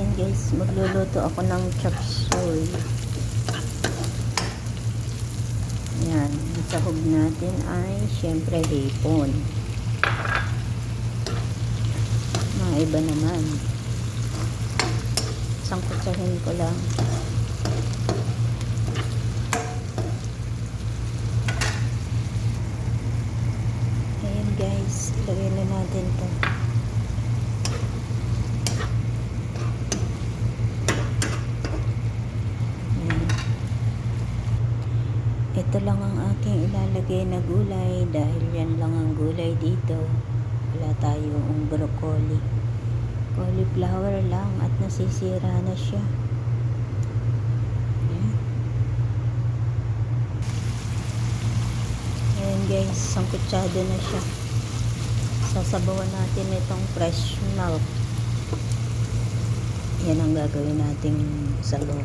Ayan guys, magluluto ako ng chop suey. Ayan, ang sahog natin ay syempre hipon. Mga iba naman. Sangkutsahin ko lang. Ayan guys, ilagay na natin to. Ito lang ang aking ilalagay na gulay dahil yan lang ang gulay dito. Wala tayong broccoli. Cauliflower lang at nasisira na siya. Ayan guys, sangkutsado na siya. Sasabawan natin itong fresh milk. Yan ang gagawin nating sabaw.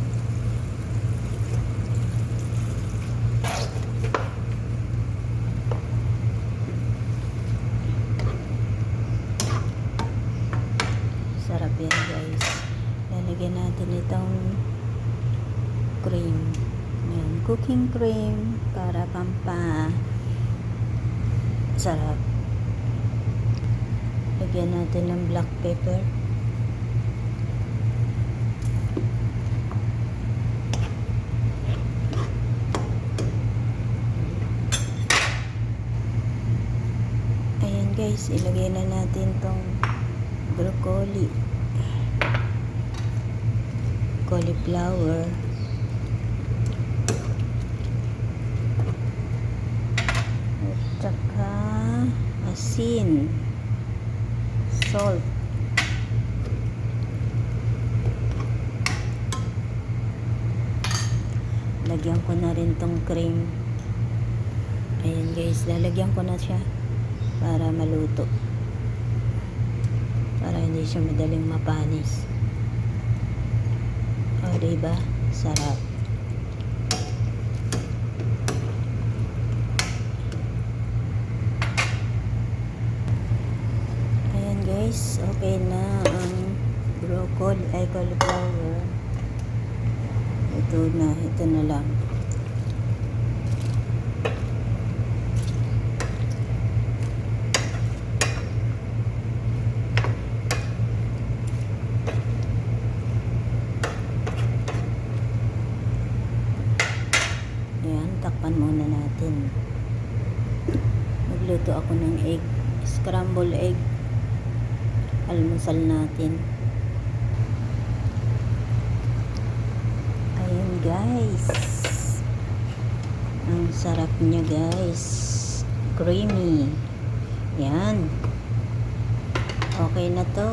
Sarap yan guys. Lalagyan natin itong cream. Yan, cooking cream para pampa sarap. Lagyan natin ng black pepper. Ayan guys, ilagay na natin tong broccoli, cauliflower, at saka asin, salt, lagyan ko na rin tong cream. Ayan guys, lalagyan ko na siya para maluto, para hindi siya madaling mapanis. O diba? Sarap. Ayan guys, okay na ang broccoli ay cauliflower. Ito na lang. Ayan, takpan muna natin. Magluto ako ng egg, scramble egg. Almusal natin. Ayan guys. Ang sarap niya guys. Creamy. Ayan. Okay na to.